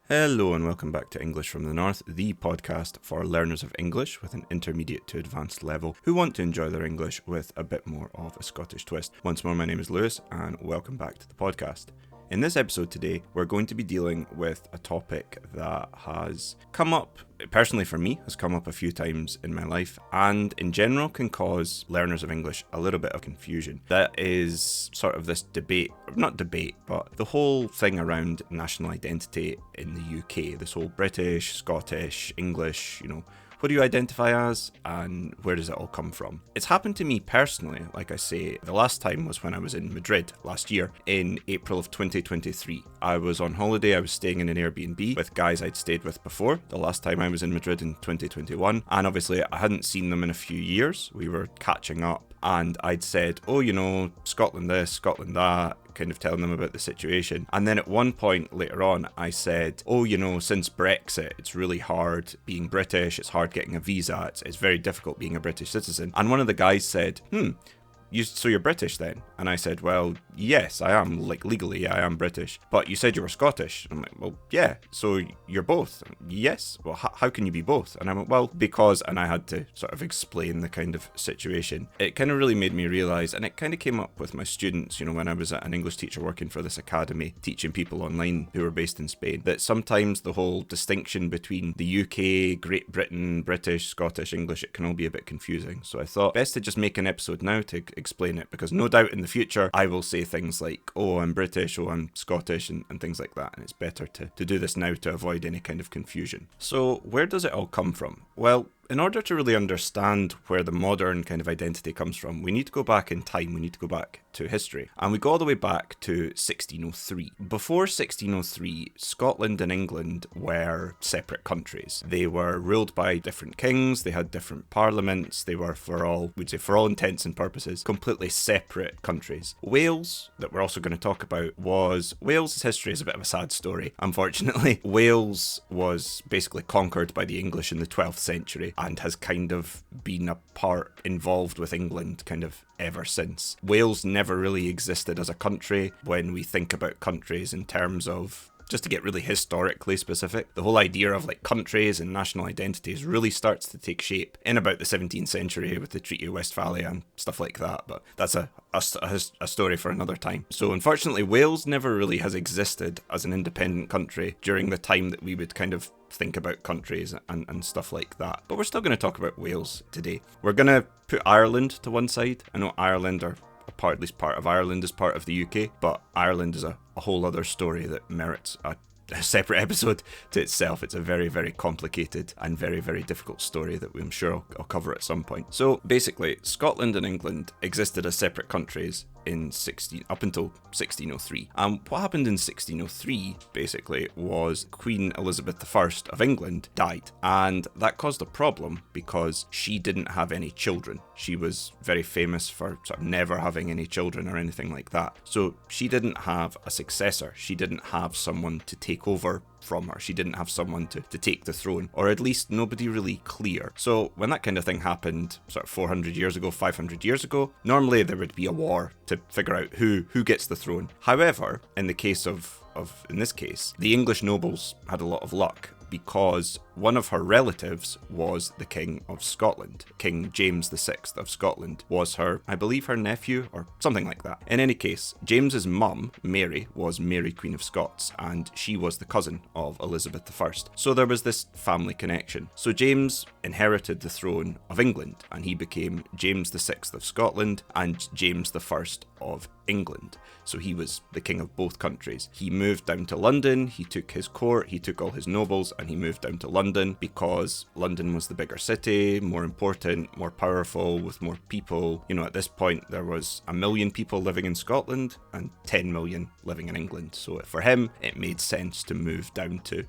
Hello and welcome back to English from the North, the podcast for learners of English with an intermediate to advanced level who want to enjoy their English with a bit more of a Scottish twist. Once more, my name is Lewis and welcome back to the podcast. In this episode today, we're going to be dealing with a topic that has come up, personally for me, has come up a few times in my life and in general can cause learners of English a little bit of confusion. That is sort of this debate, not debate, but the whole thing around national identity in the UK, this whole British, Scottish, English, what do you identify as and where does it all come from? It's happened to me personally, like I say. The last time was when I was in Madrid last year in April of 2023. I was on holiday, I was staying in an Airbnb with guys I'd stayed with before. The last time I was in Madrid in 2021, and obviously I hadn't seen them in a few years. We were catching up and I'd said, Scotland this, Scotland that, kind of telling them about the situation. And then at one point later on, I said, since Brexit, it's really hard being British, it's hard getting a visa, it's very difficult being a British citizen. And one of the guys said, so you're British then? And I said, well, yes, I am. Like, legally, I am British. But you said you were Scottish. I'm like, well, yeah, so you're both? Yes. Well, how can you be both? And I went, well, because, and I had to sort of explain the kind of situation. It kind of really made me realise, and it kind of came up with my students, when I was an English teacher working for this academy, teaching people online who were based in Spain, that sometimes the whole distinction between the UK, Great Britain, British, Scottish, English, it can all be a bit confusing. So I thought best to just make an episode now to explain it, because no doubt in the future I will say things like, I'm British, I'm Scottish, and things like that, and it's better to do this now to avoid any kind of confusion. So where does it all come from? Well, in order to really understand where the modern kind of identity comes from, we need to go back in time, we need to go back to history. And we go all the way back to 1603. Before 1603, Scotland and England were separate countries. They were ruled by different kings, they had different parliaments, they were, for all intents and purposes, completely separate countries. Wales, that we're also going to talk about, Wales's history is a bit of a sad story, unfortunately. Wales was basically conquered by the English in the 12th century, and has kind of been a part involved with England kind of ever since. Wales never really existed as a country. When we think about countries in terms of, just to get really historically specific, the whole idea of like countries and national identities really starts to take shape in about the 17th century with the Treaty of Westphalia and stuff like that, but that's a story for another time. So unfortunately, Wales never really has existed as an independent country during the time that we would kind of think about countries and stuff like that. But we're still going to talk about Wales today. We're going to put Ireland to one side. I know Ireland, or at least part of Ireland, is part of the UK, but Ireland is a whole other story that merits a separate episode to itself. It's a very, very complicated and very, very difficult story that I'm sure I'll cover at some point. So basically, Scotland and England existed as separate countries up until 1603. What happened in 1603 basically was Queen Elizabeth I of England died, and that caused a problem because she didn't have any children. She was very famous for sort of never having any children or anything like that. So she didn't have a successor. She didn't have someone to take over from her. She didn't have someone to take the throne, or at least nobody really clear. So when that kind of thing happened sort of 400 years ago, 500 years ago, normally there would be a war to figure out who gets the throne. However, in this case, the English nobles had a lot of luck, because one of her relatives was the King of Scotland. King James VI of Scotland was her nephew, or something like that. In any case, James's mum, Mary, was Mary Queen of Scots, and she was the cousin of Elizabeth I. So there was this family connection. So James inherited the throne of England, and he became James VI of Scotland and James I of England. So he was the king of both countries. He moved down to London, he took his court, he took all his nobles, and he moved down to London because London was the bigger city, more important, more powerful, with more people. At this point there was 1 million people living in Scotland and 10 million living in England. So for him, it made sense to move down to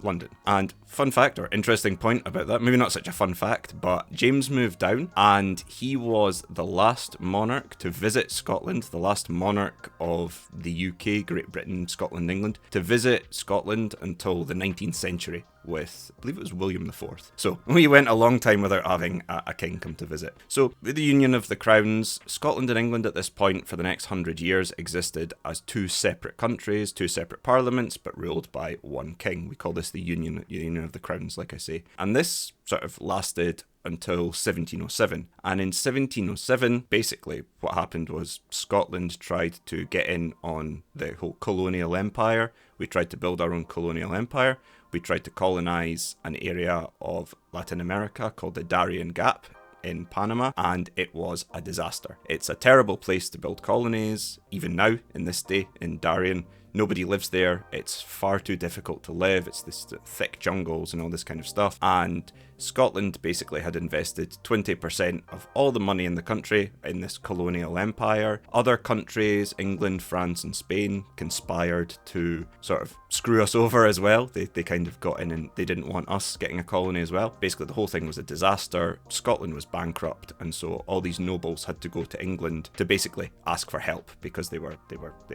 London. And fun fact, or interesting point about that, maybe not such a fun fact, but James moved down and he was the last monarch to visit Scotland, the last monarch of the UK, Great Britain, Scotland, England, to visit Scotland until the 19th century with, I believe it was William IV. So we went a long time without having a king come to visit. So with the union of the crowns, Scotland and England at this point for the next 100 years existed as two separate countries, two separate parliaments, but ruled by one king. We call this the union of the crowns, like I say. And this sort of lasted until 1707. And in 1707, basically what happened was Scotland tried to get in on the whole colonial empire. We tried to build our own colonial empire. We tried to colonize an area of Latin America called the Darien Gap in Panama, and it was a disaster. It's a terrible place to build colonies, even now, in this day, in Darien. Nobody lives there. It's far too difficult to live. It's this thick jungles and all this kind of stuff. And Scotland basically had invested 20% of all the money in the country in this colonial empire. Other countries, England, France, and Spain, conspired to sort of screw us over as well. They kind of got in and they didn't want us getting a colony as well. Basically, the whole thing was a disaster. Scotland was bankrupt, and so all these nobles had to go to England to basically ask for help because they were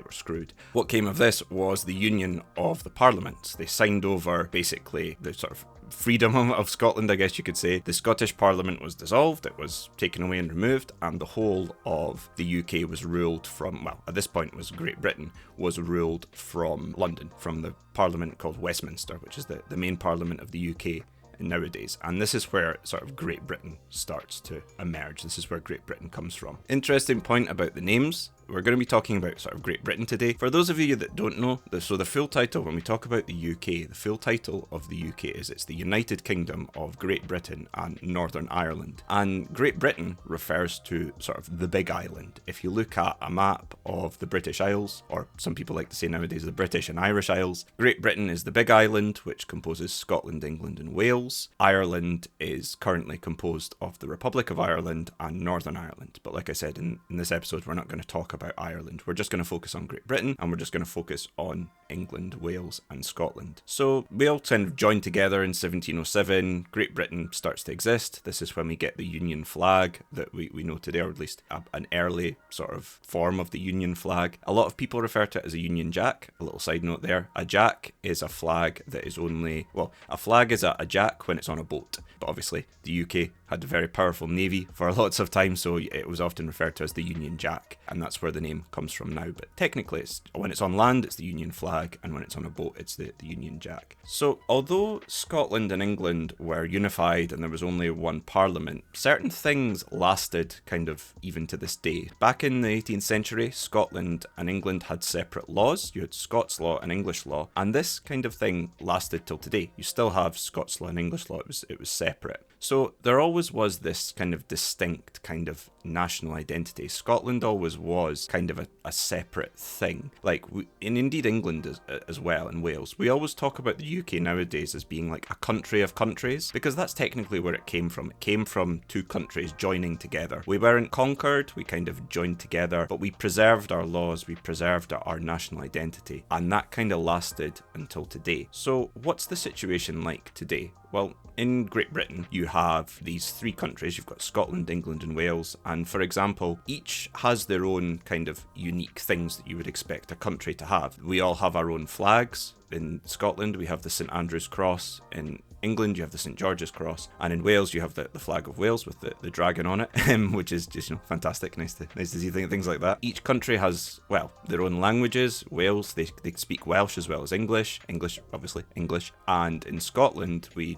screwed. What came of this was the union of the parliaments. They signed over basically the sort of freedom of Scotland, I guess you could say. The Scottish Parliament was dissolved, it was taken away and removed, and the whole of the UK was ruled from, well, at this point was Great Britain, was ruled from London, from the Parliament called Westminster, which is the main Parliament of the UK nowadays. And this is where sort of Great Britain starts to emerge. This is where Great Britain comes from. Interesting point about the names. We're going to be talking about sort of Great Britain today. For those of you that don't know, so the full title, when we talk about the UK, the full title of the UK is it's the United Kingdom of Great Britain and Northern Ireland. And Great Britain refers to sort of the Big Island. If you look at a map of the British Isles, or some people like to say nowadays the British and Irish Isles, Great Britain is the Big Island, which composes Scotland, England, and Wales. Ireland is currently composed of the Republic of Ireland and Northern Ireland. But like I said, in this episode, we're not going to talk about Ireland. We're just going to focus on Great Britain, and we're just going to focus on England, Wales, and Scotland. So we all kind of joined together in 1707. Great Britain starts to exist. This is when we get the Union flag that we know today, or at least an early sort of form of the Union flag. A lot of people refer to it as a Union Jack. A little side note there. A Jack is a flag that is only, well, a flag is a Jack when it's on a boat. But obviously, the UK had a very powerful navy for lots of time, so it was often referred to as the Union Jack, and that's where the name comes from now. But technically, when it's on land, it's the Union flag, and when it's on a boat, it's the Union Jack. So although Scotland and England were unified and there was only one parliament, certain things lasted kind of even to this day. Back in the 18th century, Scotland and England had separate laws. You had Scots law and English law, and this kind of thing lasted till today. You still have Scots law and English law. It was separate. So there always was this kind of distinct kind of national identity. Scotland always was kind of a separate thing. Like, and indeed England as well, and Wales. We always talk about the UK nowadays as being like a country of countries, because that's technically where it came from. It came from two countries joining together. We weren't conquered, we kind of joined together, but we preserved our laws, we preserved our national identity, and that kind of lasted until today. So what's the situation like today? Well, in Great Britain, you have these three countries. You've got Scotland, England, and Wales. And for example, each has their own kind of unique things that you would expect a country to have. We all have our own flags. In Scotland, we have the St Andrew's Cross. In England, you have the St George's Cross, and in Wales, you have the flag of Wales with the dragon on it, which is just fantastic. Nice to see things like that. Each country has, well, their own languages. Wales, they speak Welsh as well as English, obviously English, and in Scotland, we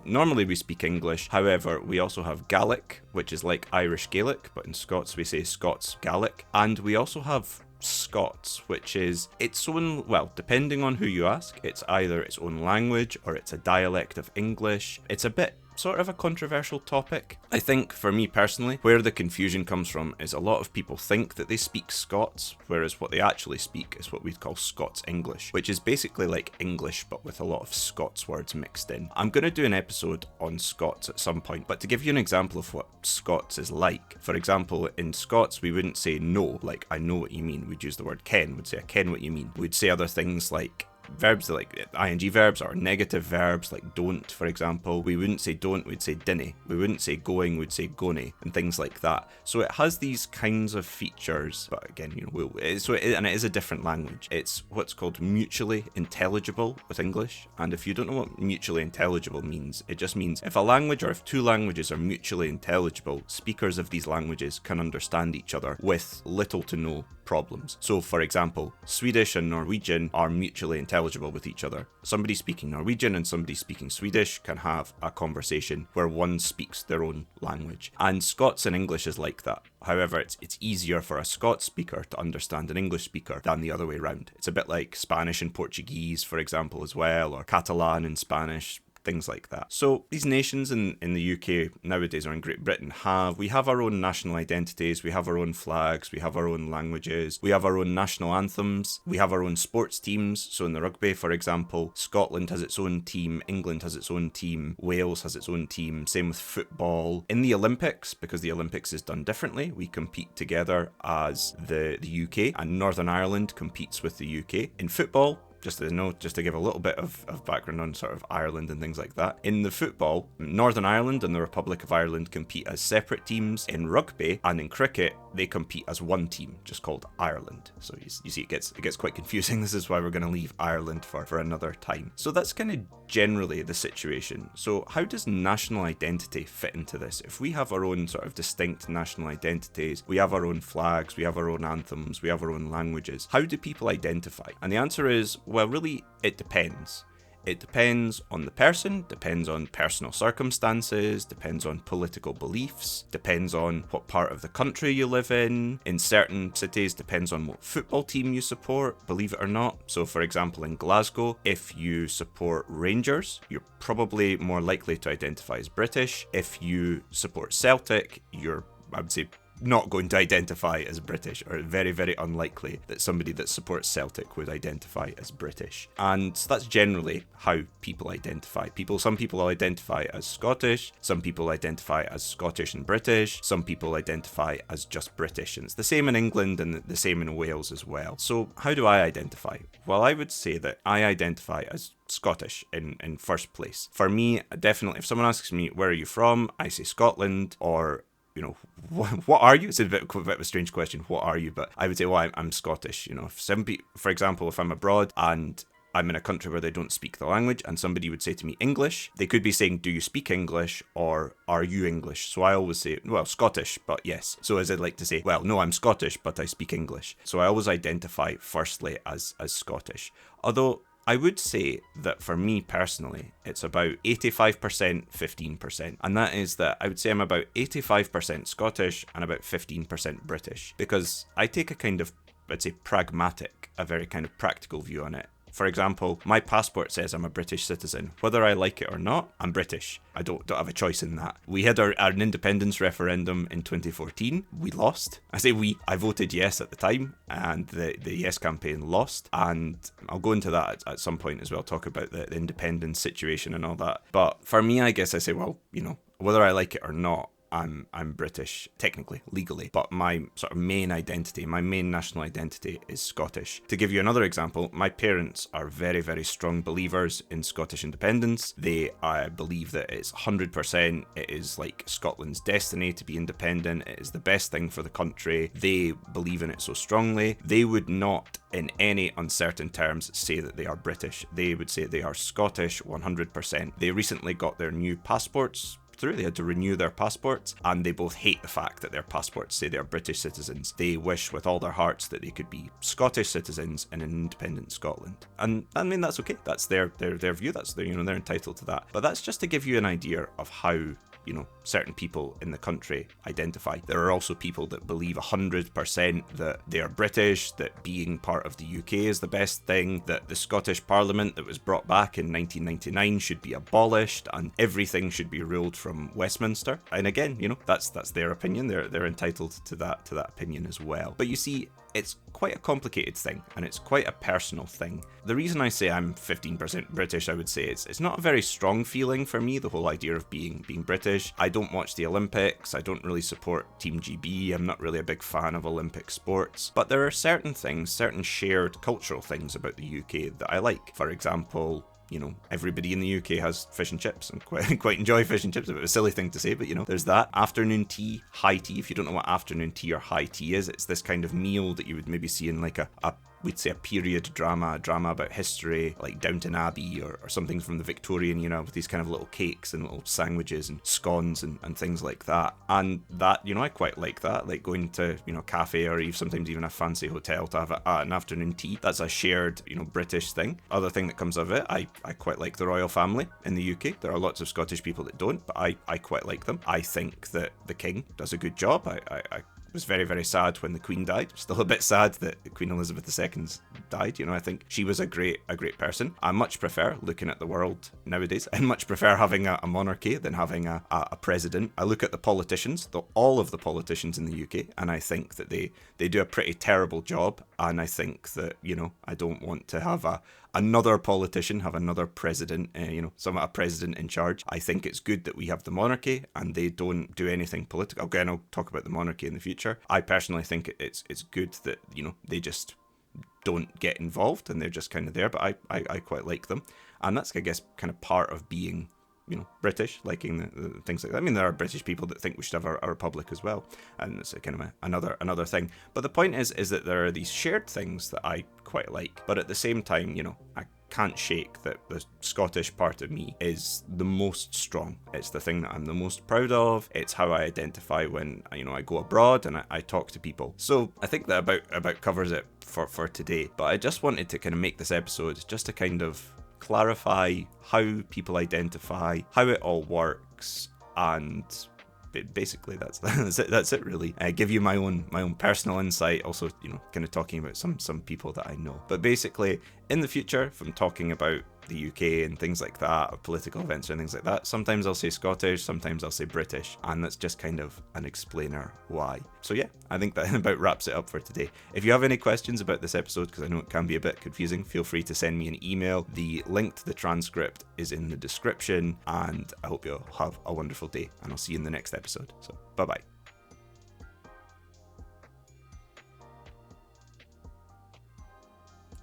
speak English. However, we also have Gaelic, which is like Irish Gaelic, but in Scots we say Scots Gaelic, and we also have Scots, which is its own, well, depending on who you ask, it's either its own language or it's a dialect of English. It's a bit sort of a controversial topic. I think for me personally, where the confusion comes from is a lot of people think that they speak Scots, whereas what they actually speak is what we'd call Scots English, which is basically like English but with a lot of Scots words mixed in. I'm going to do an episode on Scots at some point, but to give you an example of what Scots is like, for example, in Scots we wouldn't say no, like I know what you mean. We'd use the word ken, we'd say I ken what you mean. We'd say other things like verbs like ing verbs or negative verbs like don't, for example. We wouldn't say don't, we'd say dinny. We wouldn't say going, we'd say gone, and things like that. So it has these kinds of features, but again, and it is a different language. It's what's called mutually intelligible with English. And if you don't know what mutually intelligible means, it just means if a language or if two languages are mutually intelligible, speakers of these languages can understand each other with little to no problems. So for example, Swedish and Norwegian are mutually intelligible with each other. Somebody speaking Norwegian and somebody speaking Swedish can have a conversation where one speaks their own language. And Scots and English is like that. However, it's easier for a Scots speaker to understand an English speaker than the other way around. It's a bit like Spanish and Portuguese, for example, as well, or Catalan and Spanish, things like that. So these nations in the UK nowadays, or in Great Britain, we have our own national identities, we have our own flags, we have our own languages, we have our own national anthems, we have our own sports teams. So in the rugby, for example, Scotland has its own team, England has its own team, Wales has its own team, same with football. In the Olympics, because the Olympics is done differently, we compete together as the UK, and Northern Ireland competes with the UK. In football, just to give a little bit of background on sort of Ireland and things like that. In the football, Northern Ireland and the Republic of Ireland compete as separate teams. In rugby and in cricket, they compete as one team, just called Ireland. So you see, it gets quite confusing. This is why we're going to leave Ireland for another time. So that's kind of generally the situation. So how does national identity fit into this? If we have our own sort of distinct national identities, we have our own flags, we have our own anthems, we have our own languages, how do people identify? And the answer is, well, really, it depends. It depends on the person, depends on personal circumstances, depends on political beliefs, depends on what part of the country you live in. In certain cities, depends on what football team you support, believe it or not. So for example, in Glasgow, if you support Rangers, you're probably more likely to identify as British. If you support Celtic, I would say, not going to identify as British, or very, very unlikely that somebody that supports Celtic would identify as British. And so that's generally how people identify. Some people identify as Scottish, some people identify as Scottish and British, some people identify as just British, and it's the same in England and the same in Wales as well. So how do I identify? Well, I would say that I identify as Scottish in first place. For me, definitely, if someone asks me, where are you from? I say Scotland, or what are you? It's a bit of a strange question. What are you? But I would say, well, I'm Scottish. For example, if I'm abroad and I'm in a country where they don't speak the language and somebody would say to me English, they could be saying, do you speak English, or are you English? So I always say, well, Scottish, but yes. So as I'd like to say, well, no, I'm Scottish, but I speak English. So I always identify firstly as Scottish. Although I would say that for me personally, it's about 85%, 15%. And that is that I would say I'm about 85% Scottish and about 15% British. Because I take a kind of, I'd say, a very kind of practical view on it. For example, my passport says I'm a British citizen. Whether I like it or not, I'm British. I don't have a choice in that. We had our independence referendum in 2014. We lost. I say we. I voted yes at the time, and the yes campaign lost. And I'll go into that at some point as well, talk about the independence situation and all that. But for me, I guess I say, well, whether I like it or not, I'm British, technically, legally, but my sort of main identity, my main national identity is Scottish. To give you another example, my parents are very, very strong believers in Scottish independence. They believe that it's 100%, it is like Scotland's destiny to be independent, it is the best thing for the country. They believe in it so strongly. They would not, in any uncertain terms, say that they are British. They would say they are Scottish 100%. They recently got their new passports through. They had to renew their passports, and they both hate the fact that their passports say they're British citizens. They wish with all their hearts that they could be Scottish citizens in an independent Scotland. And I mean, that's okay. That's their view. That's they're entitled to that. But that's just to give you an idea of how certain people in the country identify. There are also people that believe 100% that they are British, that being part of the UK is the best thing, that the Scottish Parliament that was brought back in 1999 should be abolished, and everything should be ruled from Westminster. And again, that's their opinion. They're entitled to that opinion as well. But you see, it's quite a complicated thing, and it's quite a personal thing. The reason I say I'm 15% British, I would say, it's not a very strong feeling for me, the whole idea of being British. I don't watch the Olympics, I don't really support Team GB, I'm not really a big fan of Olympic sports, but there are certain things, certain shared cultural things about the UK that I like. For example, you know, everybody in the UK has fish and chips and quite enjoy fish and chips. A bit of a silly thing to say, but you know, there's that. Afternoon tea, high tea. If you don't know what afternoon tea or high tea is, it's this kind of meal that you would maybe see in like we'd say a period drama about history, like Downton Abbey or something from the Victorian, you know, with these kind of little cakes and little sandwiches and scones and things like that. And that, you know, I quite like that, like going to, you know, a cafe or sometimes even a fancy hotel to have an afternoon tea. That's a shared, you know, British thing. Other thing that comes of it, I quite like the royal family in the UK. There are lots of Scottish people that don't, but I quite like them. I think that the King does a good job. I was very, very sad when the Queen died. Still a bit sad that Queen Elizabeth II's died. You know, I think she was a great person. I much prefer, looking at the world nowadays, I much prefer having a monarchy than having a president. I look at the politicians, all of the politicians in the UK, and I think that they do a pretty terrible job. And I think that, you know, I don't want to have another politician, have another president, a president in charge. I think it's good that we have the monarchy and they don't do anything political. Again, I'll talk about the monarchy in the future. I personally think it's good that, you know, they just don't get involved and they're just kind of there, but I quite like them. And that's, I guess, kind of part of being, you know, British, liking the things like that. I mean, there are British people that think we should have a republic as well, and it's a kind of another thing. But the point is that there are these shared things that I quite like, but at the same time, you know, I can't shake that the Scottish part of me is the most strong. It's the thing that I'm the most proud of. It's how I identify when, you know, I go abroad and I talk to people. So I think that about covers it for today. But I just wanted to kind of make this episode just to kind of clarify how people identify, how it all works, and basically that's it really. Give you my own personal insight, also, you know, kind of talking about some people that I know. But basically, in the future, if I'm talking about the UK and things like that, or political events and things like that, sometimes I'll say Scottish, sometimes I'll say British, and that's just kind of an explainer why. So yeah, I think that about wraps it up for today. If you have any questions about this episode, because I know it can be a bit confusing, feel free to send me an email. The link to the transcript is in the description, and I hope you'll have a wonderful day, and I'll see you in the next episode. So bye bye.